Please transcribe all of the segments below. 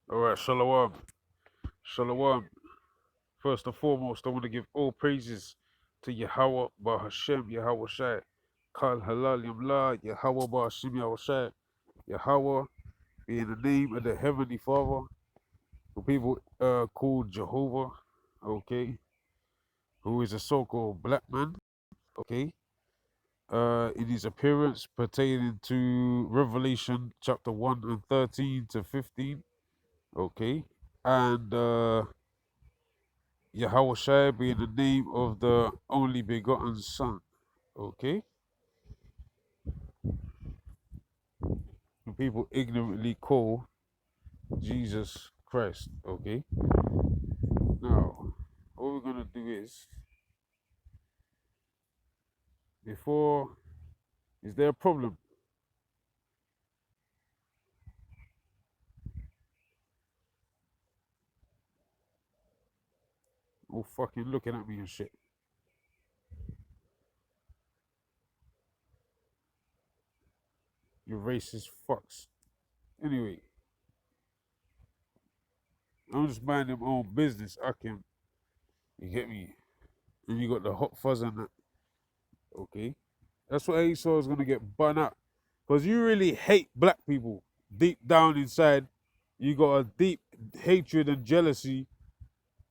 All right, Shalom. Shalom. First and foremost, I want to give all praises to Yahawah, BAHASHEM, YAHAWASHI. Kal HALALYAM La, Yahawah, BAHASHEM, YAHAWASHI. Yahawah being the name of the Heavenly Father, who people call Jehovah, okay, who is a so-called black man, okay, in his appearance pertaining to Revelation chapter 1 and 13 to 15, okay, and Yahawashai being the name of the only begotten Son. Okay? Who people ignorantly call Jesus Christ. Okay? Now, what we're gonna do is before is there a problem? All fucking looking at me and shit. You racist fucks. Anyway, I'm just minding my own business. I can you get me? And you got the hot fuzz on that. Okay? That's what Esau is gonna get bun out. Because you really hate black people. Deep down inside, you got a deep hatred and jealousy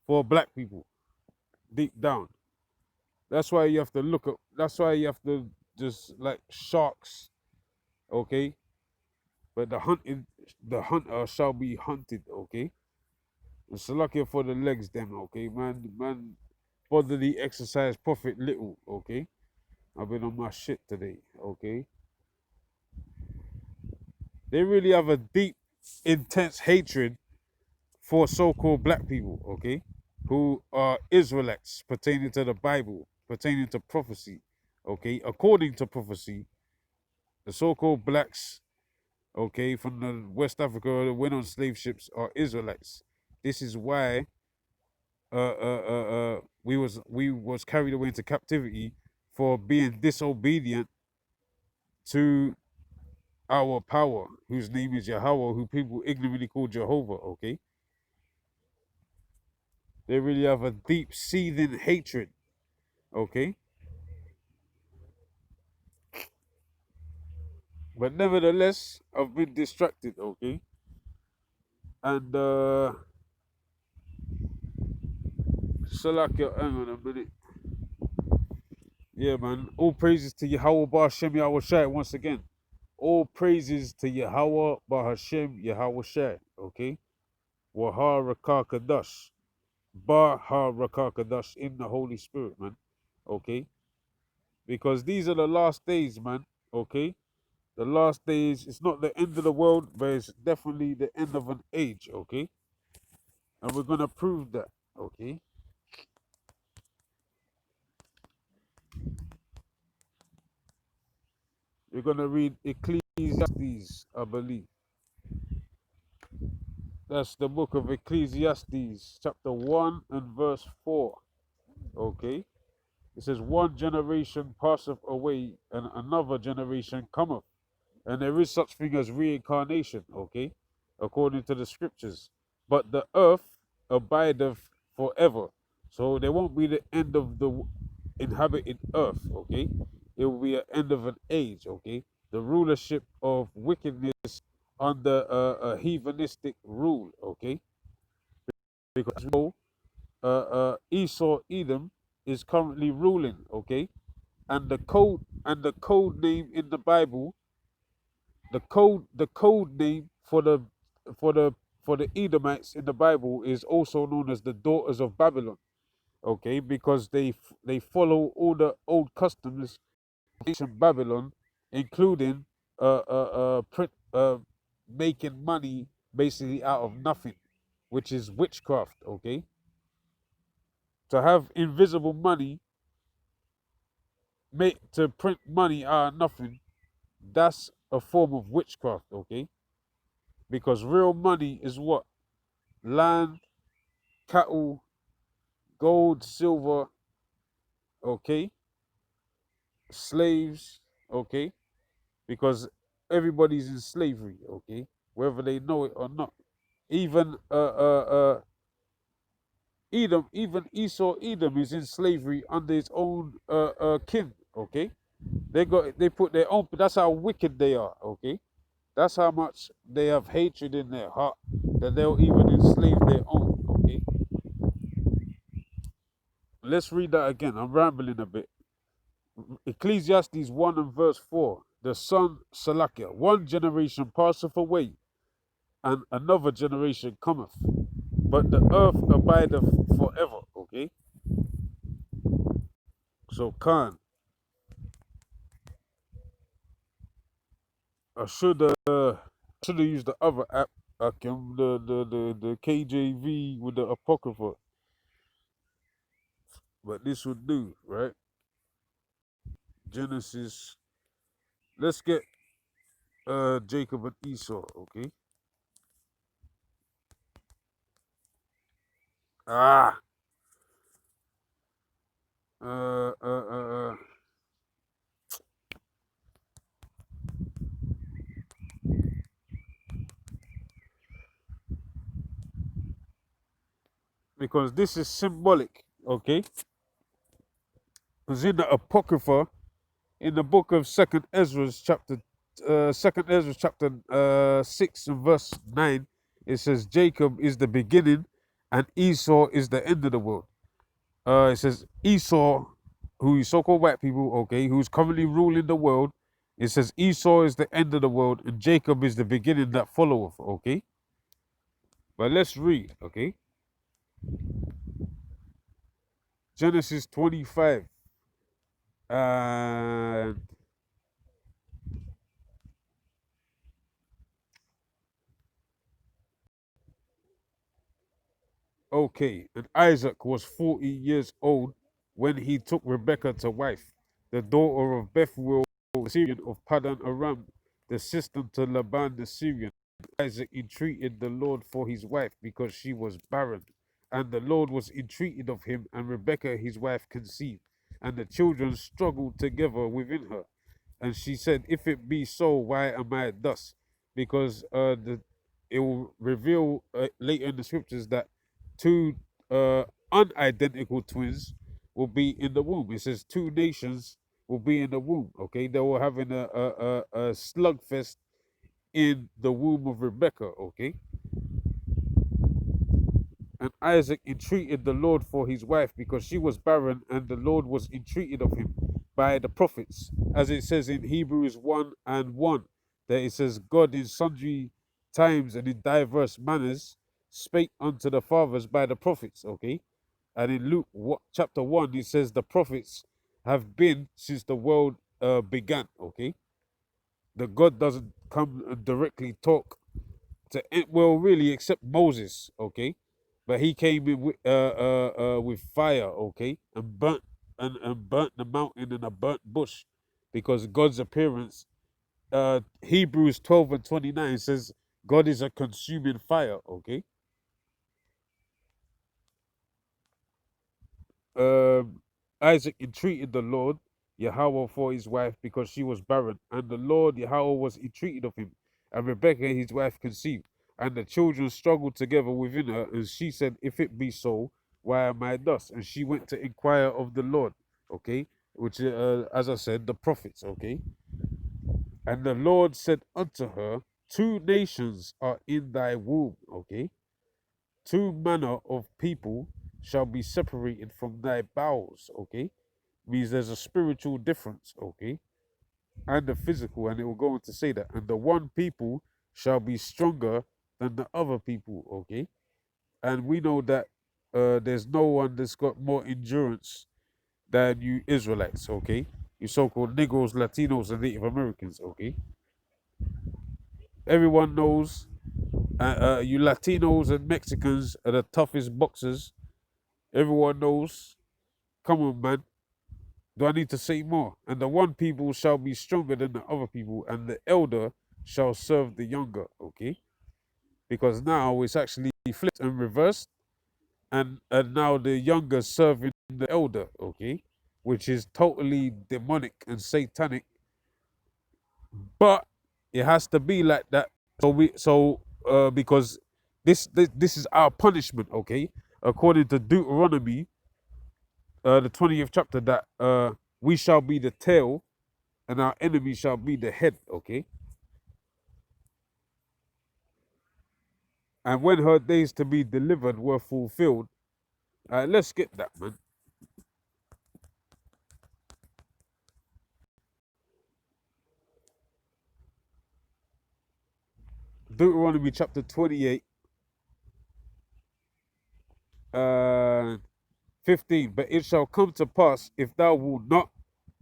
for black people. Deep down. That's why you have to look up. That's why you have to just like sharks, okay? But the hunter shall be hunted, okay? And Salakia for the legs, then, okay, man. Bodily exercise profit little, okay? I've been on my shit today, okay? They really have a deep, intense hatred for so-called black people, okay, who are Israelites pertaining to the Bible, pertaining to prophecy, okay. According to prophecy, the so-called blacks, okay, from the West Africa that went on slave ships are Israelites. This is why we was carried away into captivity for being disobedient to our power, whose name is Yahweh, who people ignorantly call Jehovah, okay. They really have a deep seething hatred, okay. But nevertheless, I've been distracted, okay. And Salakia, hang on a minute. Yeah, man. All praises to Yahawah BaHashem Yahweh Shai once again. All praises to Yahawah BaHashem Yahweh Shai, okay. Waha Rakah Kadash. Baha Rakah Kadash in the Holy Spirit, man. Okay. Because these are the last days, man. Okay. The last days, it's not the end of the world, but it's definitely the end of an age, okay? And we're gonna prove that, okay? We're gonna read Ecclesiastes, I believe. That's the book of Ecclesiastes, chapter 1 and verse 4, okay? It says, one generation passeth away, and another generation cometh. And there is such thing as reincarnation, okay? According to the scriptures. But the earth abideth forever. So there won't be the end of the inhabited earth, okay? It will be an end of an age, okay? The rulership of wickedness under a heathenistic rule, okay? Because Esau Edom is currently ruling, okay? And the code name in the Bible, the code name for the for the Edomites in the Bible is also known as the daughters of Babylon, okay? Because they follow all the old customs ancient Babylon, including print, making money basically out of nothing, which is witchcraft. Okay, to have invisible money, make to print money out of nothing, that's a form of witchcraft. Okay, because real money is what land, cattle, gold, silver. Okay, slaves. Okay, because everybody's in slavery. Okay, whether they know it or not. Even Edom, even Esau, Edom is in slavery under his own king. Okay, they put their own. That's how wicked they are. Okay, that's how much they have hatred in their heart that they'll even enslave their own. Okay, let's read that again. I'm rambling a bit. Ecclesiastes 1 and verse 4. The son Salakia, one generation passeth away, and another generation cometh, but the earth abideth forever. Okay, so Khan, I should have used the other app, Akim, the KJV with the Apocrypha, but this would do, right? Genesis. Let's get Jacob and Esau, okay? Ah, uh, uh, uh, uh, because this is symbolic, okay? Because in the Apocrypha, in the book of Second Ezra chapter 6 and verse 9, it says Jacob is the beginning and Esau is the end of the world. It says Esau, who is so-called white people, okay, who's currently ruling the world. It says Esau is the end of the world and Jacob is the beginning that followeth, okay? But let's read, okay? Genesis 25 and okay, and Isaac was 40 years old when he took Rebekah to wife, the daughter of Bethuel, the Syrian of Padan Aram, the sister to Laban the Syrian. Isaac entreated the Lord for his wife because she was barren. And the Lord was entreated of him, and Rebekah his wife conceived. And the children struggled together within her. And she said, if it be so, why am I thus? Because it will reveal later in the scriptures that two unidentical twins will be in the womb. It says two nations will be in the womb. Okay, they were having a slugfest in the womb of Rebekah. Okay, and Isaac entreated the Lord for his wife because she was barren, and the Lord was entreated of him by the prophets, as it says in Hebrews 1 and 1, that it says, God in sundry times and in diverse manners spake unto the fathers by the prophets, okay? And in Luke chapter 1, it says the prophets have been since the world began, okay? The God doesn't come and directly talk to it, well, really, except Moses, okay, but he came in with fire, okay, and burnt the mountain in a burnt bush, because God's appearance. Hebrews 12 and 29 says God is a consuming fire, okay. um, Isaac entreated the Lord Yahawah for his wife because she was barren, and the Lord Yahawah was entreated of him, and Rebekah his wife conceived, and the children struggled together within her, and she said, if it be so, why am I thus? And she went to inquire of the Lord, okay, which as I said, the prophets, okay. And the Lord said unto her, two nations are in thy womb, okay, two manner of people shall be separated from thy bowels, okay? Means there's a spiritual difference, okay? And the physical, and it will go on to say that. And the one people shall be stronger than the other people, okay? And we know that there's no one that's got more endurance than you Israelites, okay? You so-called Negroes, Latinos, and Native Americans, okay? Everyone knows you Latinos and Mexicans are the toughest boxers. Everyone knows. Come on, man. Do I need to say more? And the one people shall be stronger than the other people, and the elder shall serve the younger. Okay? Because now it's actually flipped and reversed, and now the younger serving the elder. Okay? Which is totally demonic and satanic. But it has to be like that. Because This is our punishment, okay? According to Deuteronomy, the 20th chapter, that we shall be the tail and our enemy shall be the head, okay? And when her days to be delivered were fulfilled, let's get that, man. Deuteronomy chapter 28, uh, 15. But it shall come to pass if thou wilt not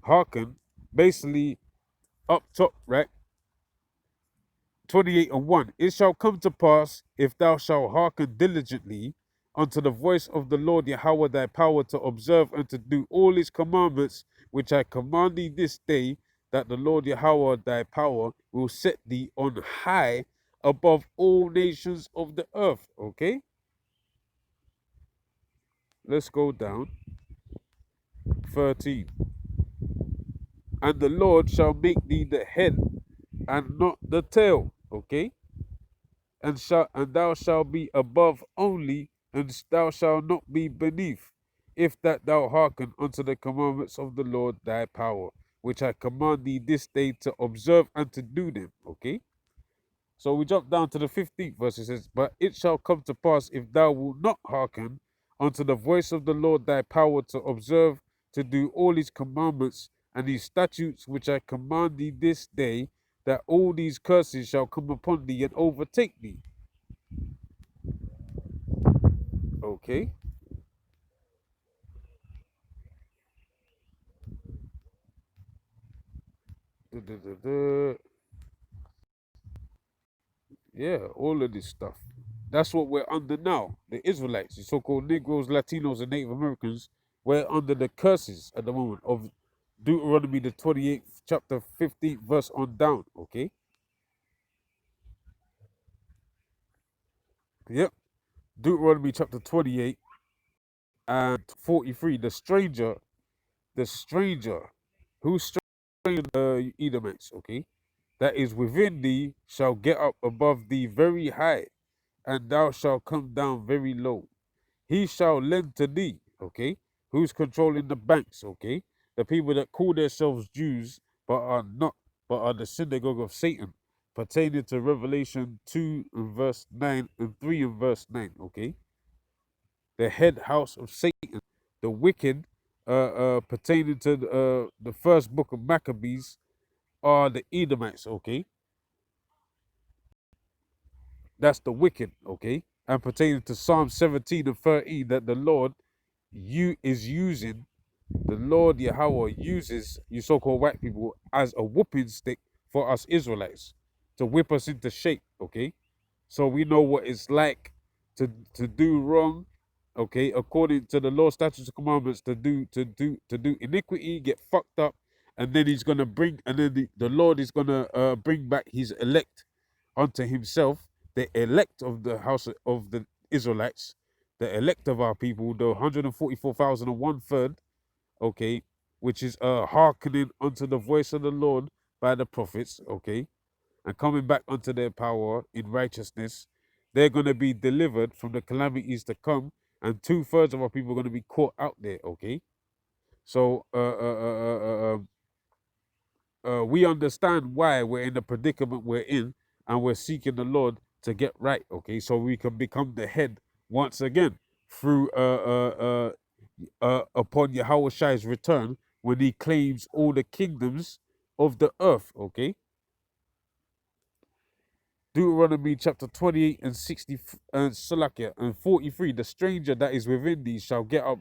hearken, basically up top, right? 28 and 1. It shall come to pass if thou shalt hearken diligently unto the voice of the Lord Yahweh thy power, to observe and to do all his commandments which I command thee this day, that the Lord Yahweh thy power will set thee on high above all nations of the earth. Okay, let's go down. 13. And the Lord shall make thee the head and not the tail. Okay, and thou shalt be above only, and thou shalt not be beneath, if that thou hearken unto the commandments of the Lord thy power, which I command thee this day to observe and to do them. Okay, so we jump down to the 15th verse. It says, but it shall come to pass, if thou wilt not hearken unto the voice of the Lord thy power, to observe to do all his commandments and his statutes which I command thee this day, that all these curses shall come upon thee and overtake thee. Okay. Yeah, all of this stuff. That's what we're under now. The Israelites, the so-called Negroes, Latinos, and Native Americans, we're under the curses at the moment of Deuteronomy, the 28th chapter, 15th verse on down. Okay. Yep. Deuteronomy chapter 28 and 43. The stranger, who's stranger, Edomites, okay, that is within thee shall get up above thee very high, and thou shalt come down very low. He shall lend to thee, okay? Who's controlling the banks, okay? The people that call themselves Jews but are not, but are the synagogue of Satan, pertaining to Revelation 2 and verse 9 and 3 and verse 9, okay? The head house of Satan, the wicked, pertaining to the first book of Maccabees, are the Edomites, okay? That's the wicked, okay? And pertaining to Psalm 17 and 13, that the Lord is using, the Lord Yahweh uses you so-called white people as a whooping stick for us Israelites to whip us into shape, okay? So we know what it's like to do wrong, okay, according to the law, statutes, and commandments, to do iniquity, get fucked up, and then he's gonna bring, and then the Lord is gonna bring back his elect unto himself, the elect of the house of the Israelites, the elect of our people, the 144,000 and 1/3, okay, which is hearkening unto the voice of the Lord by the prophets, okay, and coming back unto their power in righteousness. They're going to be delivered from the calamities to come, and 2/3 of our people are going to be caught out there, okay. So we understand why we're in the predicament we're in, and we're seeking the Lord to get right, okay, so we can become the head once again through upon Yahawashi's return, when he claims all the kingdoms of the earth, okay. Deuteronomy chapter 28 and 60 and Salakia and 43. The stranger that is within thee shall get up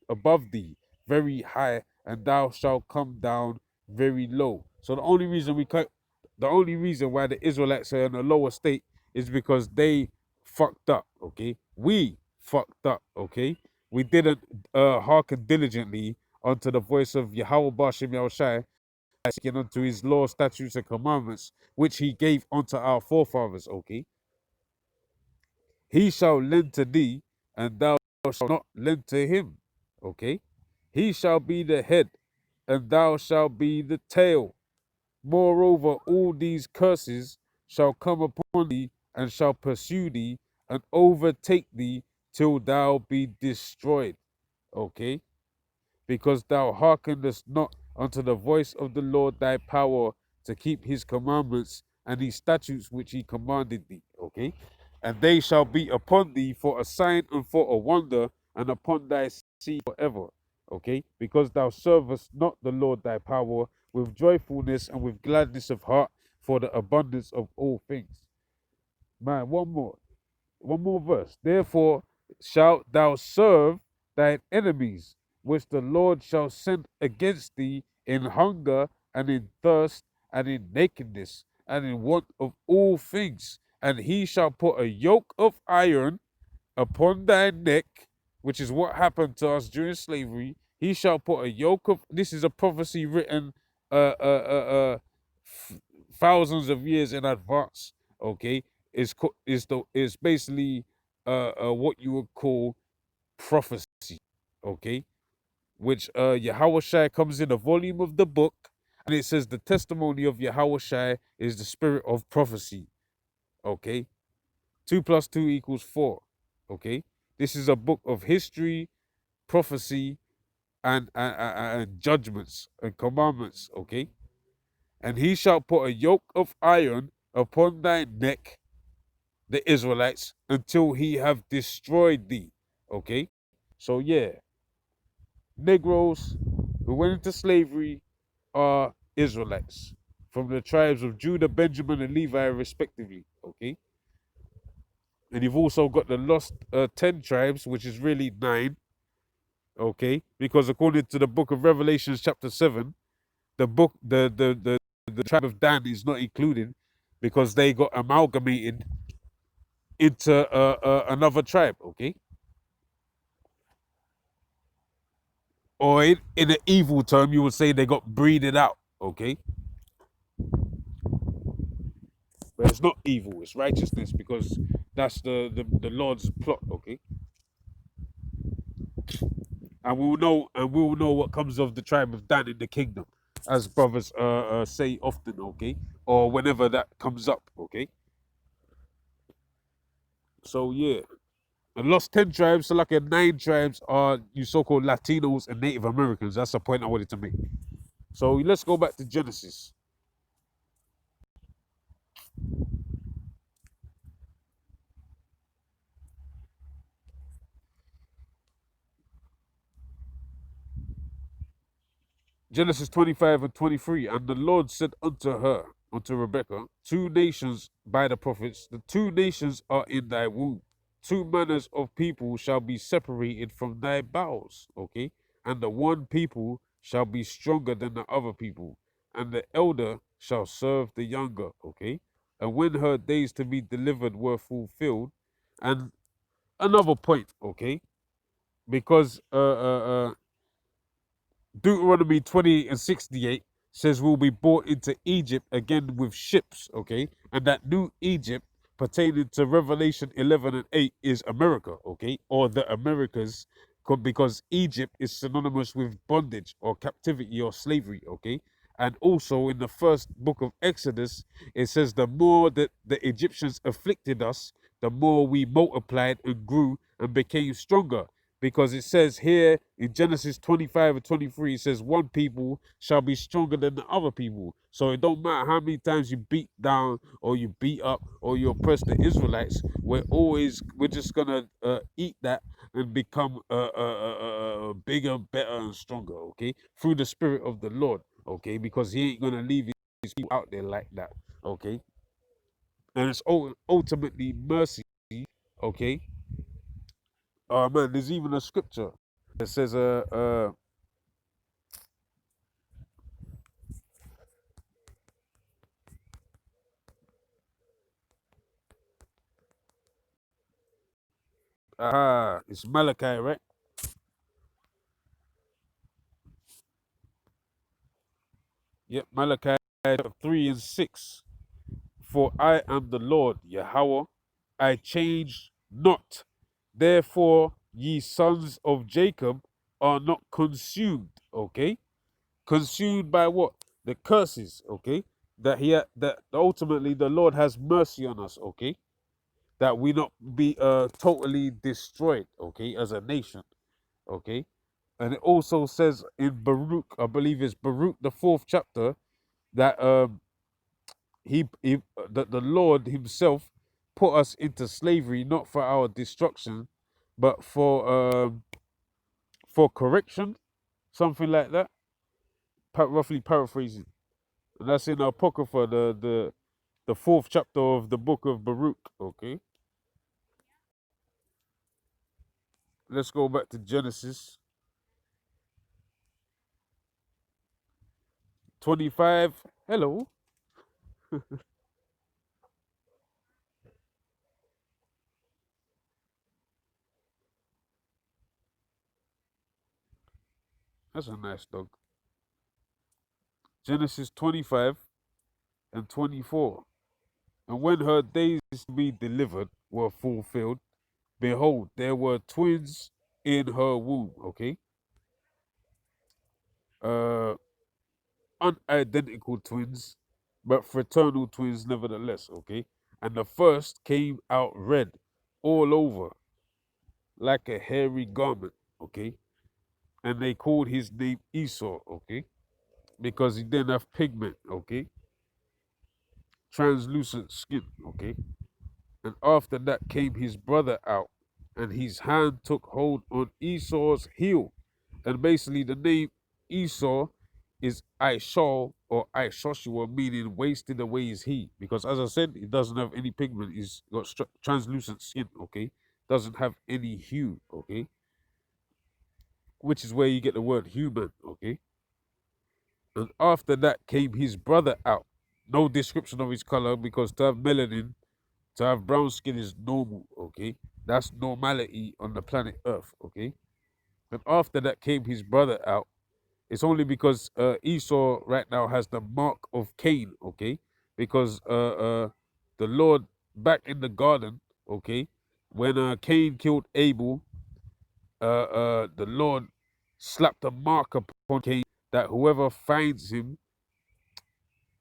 above thee very high, and thou shalt come down very low. So the only reason why the Israelites are in a lower state is because they fucked up. Okay, we fucked up. Okay, we didn't hearken diligently unto the voice of Yahweh BAHASHEM Yahushai, asking unto his law, statutes, and commandments, which he gave unto our forefathers, okay? He shall lend to thee, and thou shalt not lend to him, okay? He shall be the head, and thou shalt be the tail. Moreover, all these curses shall come upon thee, and shall pursue thee, and overtake thee till thou be destroyed. Okay? Because thou hearkenest not unto the voice of the Lord thy power to keep his commandments and his statutes which he commanded thee. Okay? And they shall be upon thee for a sign and for a wonder, and upon thy seed forever. Okay? Because thou servest not the Lord thy power with joyfulness and with gladness of heart for the abundance of all things. Man, one more verse. Therefore shalt thou serve thine enemies, which the Lord shall send against thee in hunger and in thirst and in nakedness and in want of all things. And he shall put a yoke of iron upon thy neck, which is what happened to us during slavery. He shall put a yoke of, this is a prophecy written thousands of years in advance. Okay, is basically what you would call prophecy. Okay, which Yahawashi comes in a volume of the book, and it says the testimony of Yahawashi is the spirit of prophecy. Okay, 2 + 2 = 4. Okay, this is a book of history, prophecy, and judgments and commandments. Okay, and he shall put a yoke of iron upon thy neck, the Israelites, until he have destroyed thee. Okay, so yeah, Negroes who went into slavery are Israelites from the tribes of Judah, Benjamin, and Levi, respectively. Okay, and you've also got the lost 10 tribes, which is really 9. Okay, because according to the book of Revelations, chapter 7, the tribe of Dan is not included because they got amalgamated into another tribe. Okay, or in an evil term, you would say they got breeded out. Okay, but it's not evil; it's righteousness, because that's the Lord's plot. Okay, and we will know what comes of the tribe of Dan in the kingdom, as brothers say often. Okay, or whenever that comes up. Okay, so yeah. The lost 10 tribes, so like 9 tribes are you so-called Latinos and Native Americans. That's the point I wanted to make. So let's go back to Genesis. Genesis 25 and 23. And the Lord said unto Rebekah, 2 nations by the prophets, the 2 nations are in thy womb. 2 manners of people shall be separated from thy bowels. Okay, and the one people shall be stronger than the other people, and the elder shall serve the younger. Okay, and when her days to be delivered were fulfilled, and another point. Okay, because Deuteronomy 20:68 says we'll be brought into Egypt again with ships, okay? And that new Egypt pertaining to Revelation 11:8 is America, okay? Or the Americas, because Egypt is synonymous with bondage or captivity or slavery, okay? And also in the first book of Exodus, it says the more that the Egyptians afflicted us, the more we multiplied and grew and became stronger, because it says here in Genesis 25:23, it says one people shall be stronger than the other people. So it don't matter how many times you beat down or you beat up or you oppress the Israelites, we're just gonna eat that and become bigger, better, and stronger. Okay, through the Spirit of the Lord. Okay, because He ain't gonna leave His people out there like that. Okay, and it's ultimately mercy. Okay. Oh man, there's even a scripture that says it's Malachi, right? Yep, Malachi 3:6. For I am the Lord Yahawah, I change not. Therefore, ye sons of Jacob are not consumed. Okay, consumed by what? The curses. Okay, that ultimately the Lord has mercy on us. Okay, that we not be totally destroyed, okay, as a nation, okay. And it also says in Baruch, I believe it's Baruch, the fourth chapter, that he the Lord Himself put us into slavery not for our destruction, but for correction, something like that. Roughly paraphrasing, and that's in Apocrypha, the fourth chapter of the book of Baruch. Okay, let's go back to Genesis 25. Hello, that's a nice dog. Genesis 25 and 24. And when her days to be delivered were fulfilled, behold, there were twins in her womb. Okay, uh, unidentical twins, but fraternal twins nevertheless. Okay, and the first came out red all over, like a hairy garment. Okay, and they called his name Esau. Okay, because he didn't have pigment. Okay, translucent skin. Okay, and after that came his brother out, and his hand took hold on Esau's heel. And basically, the name Esau is Ishal or Ishoshua, meaning wasted away is he. Because as I said, he doesn't have any pigment. He's got translucent skin, okay? Doesn't have any hue, okay? Which is where you get the word human, okay? And after that came his brother out. No description of his color, because to have melanin, to have brown skin is normal, okay? That's normality on the planet Earth, okay? And after that came his brother out. It's only because Esau right now has the mark of Cain, okay? Because the Lord back in the garden, okay, when Cain killed Abel, the Lord slapped a mark upon Cain that whoever finds him,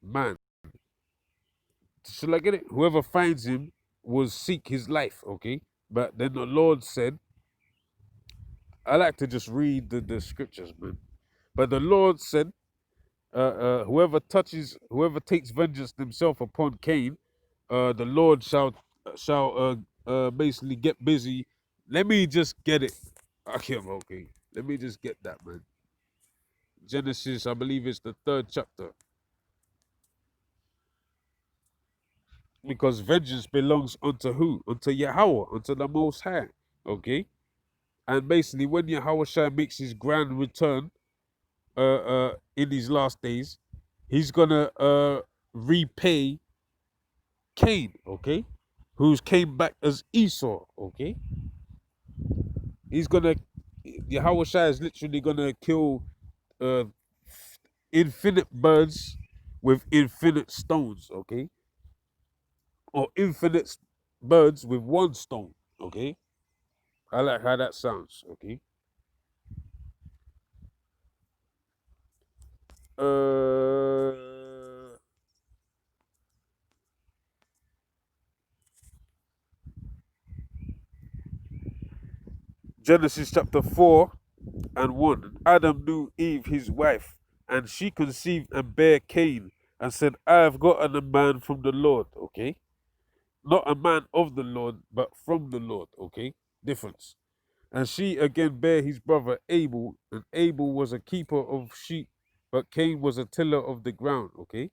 man, shall I get it? Whoever finds him will seek his life, okay? But then the Lord said, I like to just read the scriptures, man. But the Lord said, whoever takes vengeance himself upon Cain, the Lord shall basically get busy. Let me just get it. Okay. Let me just get that, man. Genesis, I believe it's the third chapter, because vengeance belongs unto who? Unto Yahweh, unto the Most High. Okay, and basically, when Yahweh makes his grand return, in these last days, he's gonna repay Cain, okay, who's came back as Esau, okay. He's gonna Yahweh Shai is literally gonna kill uh infinite birds with infinite stones, okay, or infinite birds with one stone, okay. I like how that sounds, okay. Uh, Genesis chapter 4 and 1. Adam knew Eve his wife, and she conceived and bare Cain, and said, I have gotten a man from the Lord, okay? Not a man of the Lord, but from the Lord, okay? Difference. And she again bare his brother Abel, and Abel was a keeper of sheep, but Cain was a tiller of the ground, okay?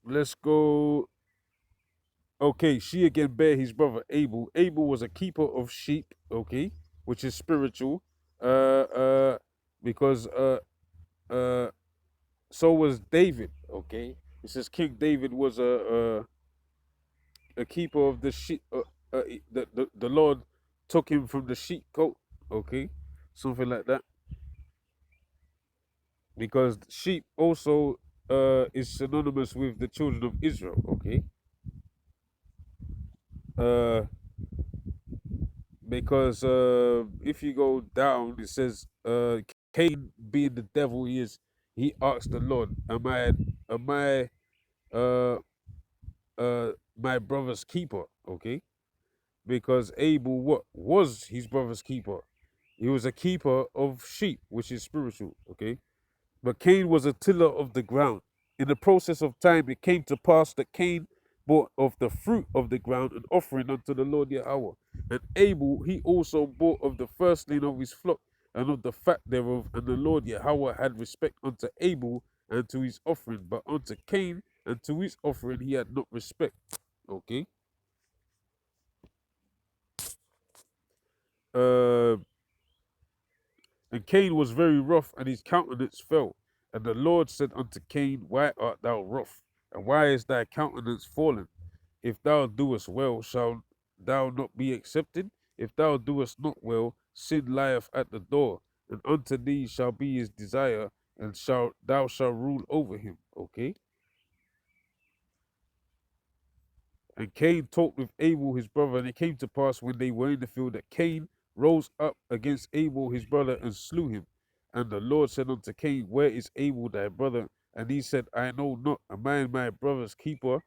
Let's go. Okay, she again bare his brother Abel. Abel was a keeper of sheep, okay, which is spiritual. Uh, because uh, so was David, okay. It says King David was a keeper of the sheep. The Lord took him from the sheep coat, okay, something like that. Because sheep also is synonymous with the children of Israel, okay. Uh, because if you go down, it says Cain being the devil he is, he asked the Lord, am I uh my brother's keeper? Okay. Because Abel what was his brother's keeper? He was a keeper of sheep, which is spiritual, okay? But Cain was a tiller of the ground. In the process of time, it came to pass that Cain brought of the fruit of the ground an offering unto the Lord Yahweh. And Abel, he also brought of the firstling of his flock and of the fat thereof. And the Lord Yahweh had respect unto Abel and to his offering, but unto Cain and to his offering he had not respect. Okay. Uh, And Cain was very wroth, and his countenance fell. And the Lord said unto Cain, Why art thou wroth? And why is thy countenance fallen? If thou doest well, shall thou not be accepted? If thou doest not well, sin lieth at the door, and unto thee shall be his desire, and thou shalt rule over him. Okay? And Cain talked with Abel his brother, and it came to pass when they were in the field that Cain rose up against Abel his brother and slew him. And the Lord said unto Cain, Where is Abel thy brother? And he said, I know not. Am I my brother's keeper?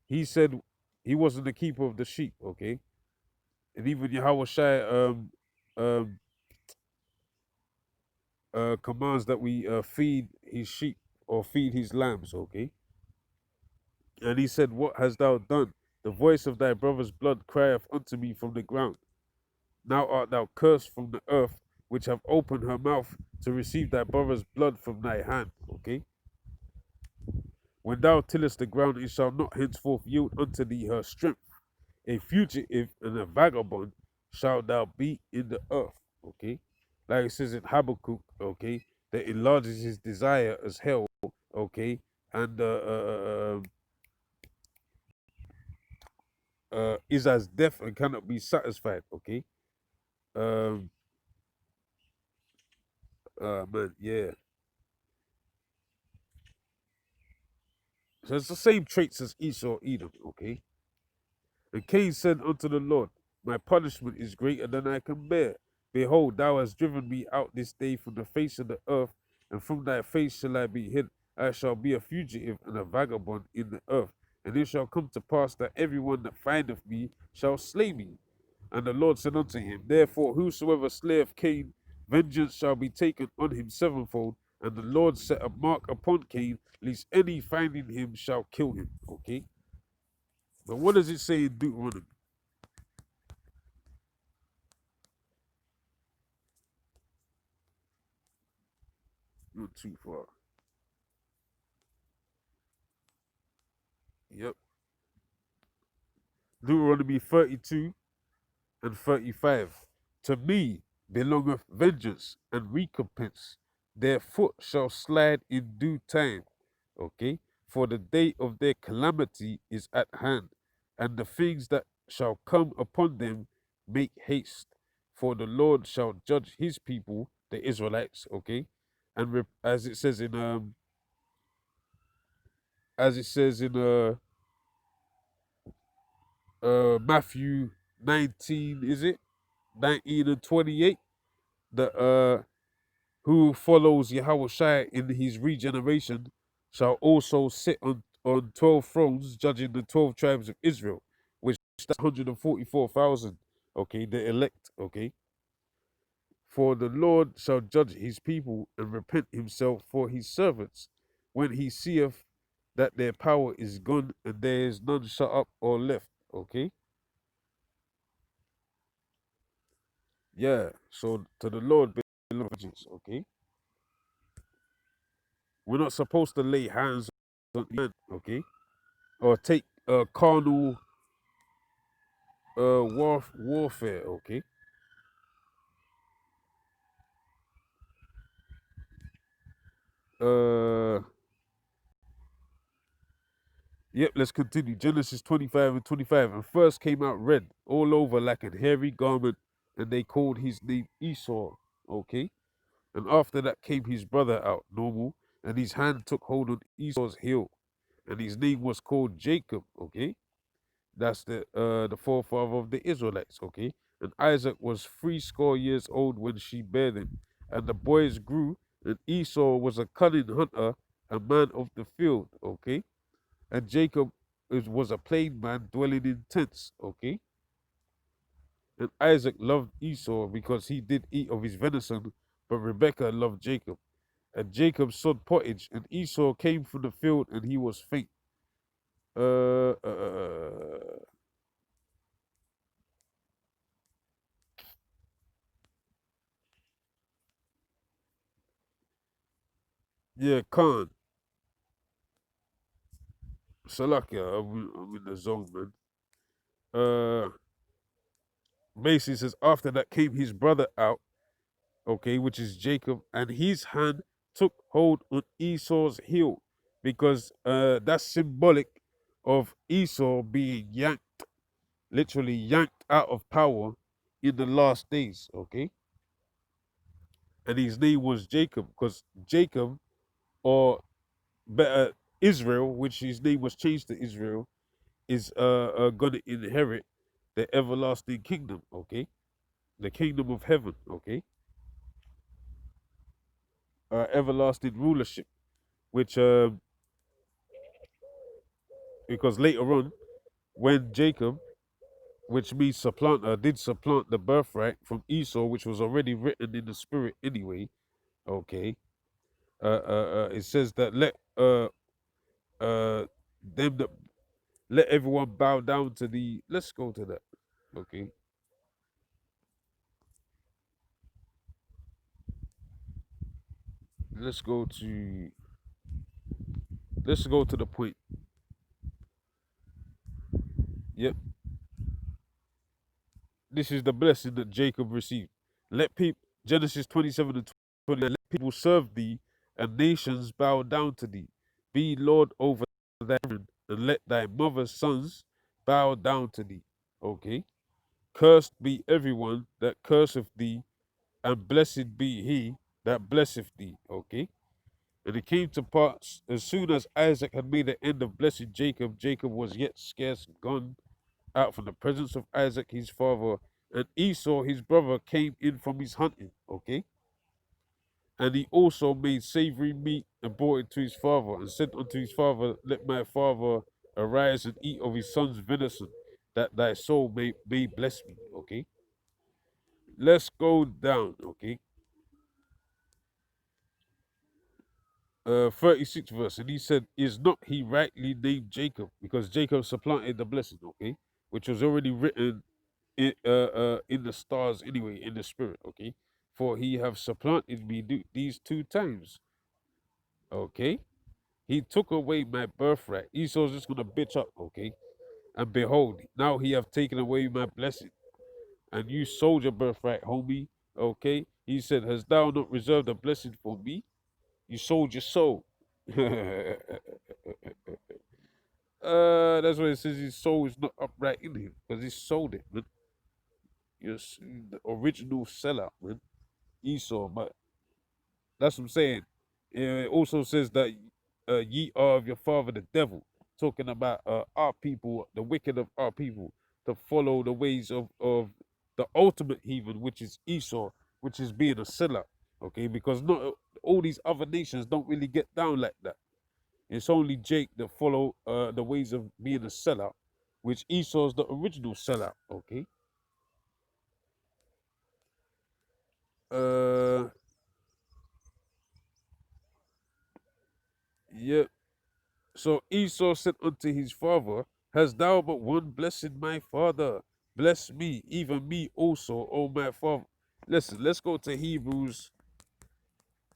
He said he wasn't the keeper of the sheep. Okay, and even YAHAWASHI um commands that we feed his sheep or feed his lambs. Okay, and he said, What hast thou done? The voice of thy brother's blood crieth unto me from the ground. Now art thou cursed from the earth, which have opened her mouth to receive thy brother's blood from thy hand. Okay. When thou tillest the ground, it shall not henceforth yield unto thee her strength. A fugitive and a vagabond shalt thou be in the earth. Okay. Like it says in Habakkuk, okay, that enlarges his desire as hell, okay, and is as deaf and cannot be satisfied, okay. Um, man, yeah. So it's the same traits as Esau, Edom, okay. And Cain said unto the Lord, My punishment is greater than I can bear. Behold, thou hast driven me out this day from the face of the earth, and from thy face shall I be hid. I shall be a fugitive and a vagabond in the earth. And it shall come to pass that everyone that findeth me shall slay me. And the Lord said unto him, Therefore, whosoever slayeth Cain, vengeance shall be taken on him sevenfold. And the Lord set a mark upon Cain, lest any finding him shall kill him. Okay? But what does it say in Deuteronomy? Not too far. Yep. Deuteronomy 32 and 35. To me belongeth vengeance and recompense. Their foot shall slide in due time. Okay? For the day of their calamity is at hand, and the things that shall come upon them make haste. For the Lord shall judge his people, the Israelites, okay? And as it says in Matthew 19, is it? 19 and 28, that who follows Yahweh in his regeneration shall also sit on 12 thrones, judging the 12 tribes of Israel, which that's 144,000. Okay, the elect. Okay, for the Lord shall judge his people and repent himself for his servants when he seeth that their power is gone and there is none shut up or left. Okay, yeah. So to the Lord belong vengeance. Okay, we're not supposed to lay hands on men. Okay, or take carnal warfare. Okay. Uh, yep. Let's continue. Genesis 25 and 25. And first came out red all over like a hairy garment, and they called his name Esau. Okay. And after that came his brother out normal, and his hand took hold on Esau's heel, and his name was called Jacob. Okay. That's the forefather of the Israelites, okay? And Isaac was 80 years old when she bare them. And the boys grew, And Esau was a cunning hunter, a man of the field, okay? And Jacob was a plain man dwelling in tents, okay? And Isaac loved Esau because he did eat of his venison, but Rebekah loved Jacob. And Jacob sowed pottage, and Esau came from the field, and he was faint. Uh, uh, uh, yeah, Khan, Salakia, I'm in the zone, man. Uh, Basically says after that came his brother out, okay, which is Jacob, and his hand took hold on Esau's heel, because that's symbolic of Esau being yanked, literally yanked out of power in the last days, okay? And his name was Jacob, because Jacob, or better Israel, which his name was changed to Israel, is gonna inherit the everlasting kingdom, okay? The kingdom of heaven, okay? Everlasting rulership, which because later on, when Jacob, which means supplanter, did supplant the birthright from Esau, which was already written in the spirit anyway, okay? It says that uh them that let everyone bow down to the. Let's go to that, okay? Let's go to let's go to the point. Yep, this is the blessing that Jacob received. Let people Genesis 27 and 20. Let people serve thee, and nations bow down to thee. Be Lord over thy children, and let thy mother's sons bow down to thee. Okay. Cursed be everyone that curseth thee, and blessed be he that blesseth thee. Okay. And it came to pass, as soon as Isaac had made an end of blessing Jacob, Jacob was yet scarce gone out from the presence of Isaac his father, and Esau his brother came in from his hunting. Okay. And he also made savory meat and brought it to his father, and said unto his father, let my father arise and eat of his son's venison, that thy soul may bless me. Okay. Let's go down. Okay. 36th verse. And he said, is not he rightly named Jacob? Because Jacob supplanted the blessing, okay, which was already written in the stars anyway, in the spirit, okay. For he have supplanted me these two times, okay. He took away my birthright. Esau's just gonna bitch up, okay. And behold, now he have taken away my blessing, and you sold your birthright, homie, okay. He said, hast thou not reserved a blessing for me? You sold your soul. That's why it says his soul is not upright in him, because he sold it, man. You're the original sellout, man. Esau, but that's what I'm saying. It also says that ye are of your father the devil, talking about our people, the wicked of our people, to follow the ways of the ultimate heathen, which is Esau, which is being a sellout. Okay, because not all these other nations don't really get down like that. It's only Jake that follow the ways of being a sellout, which Esau's the original sellout. Okay. Uh, yeah. So Esau said unto his father, hast thou but one blessed my father? Bless me, even me also, O my father. Listen, let's go to Hebrews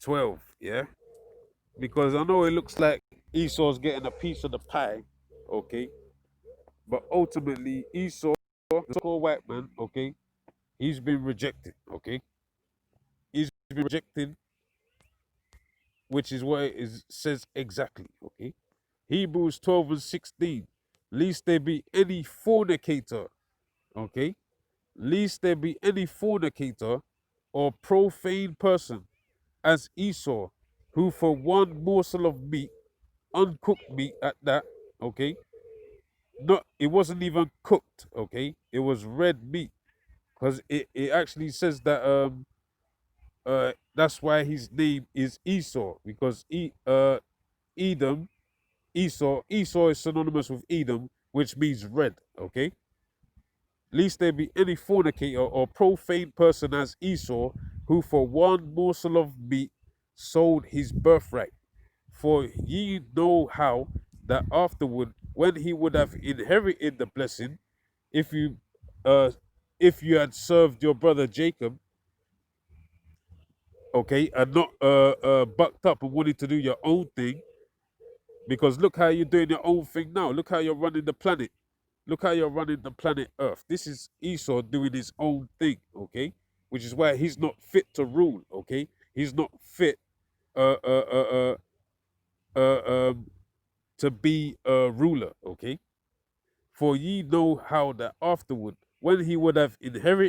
12, yeah? Because I know it looks like Esau's getting a piece of the pie, okay? But ultimately, Esau, the poor white man, okay, he's been rejected, okay? He's been rejected, which is what it says exactly, okay? Hebrews 12 and 16. Lest there be any fornicator, okay? Lest there be any fornicator or profane person as Esau, who for one morsel of meat, uncooked meat at that, okay? Not it wasn't even cooked, okay? It was red meat. Because it actually says that that's why his name is Esau, because Edom, Esau is synonymous with Edom, which means red. Okay, lest there be any fornicator or profane person as Esau, who for one morsel of meat sold his birthright. For ye know how that afterward, when he would have inherited the blessing, if you uh if you had served your brother Jacob, okay, and not bucked up and wanted to do your own thing, because look how you're doing your own thing now. Look how you're running the planet. Look how you're running the planet Earth. This is Esau doing his own thing, okay? Which is why he's not fit to rule, okay? He's not fit uh uh uh uh, to be a ruler, okay? For ye know how that afterward, when he would have inherited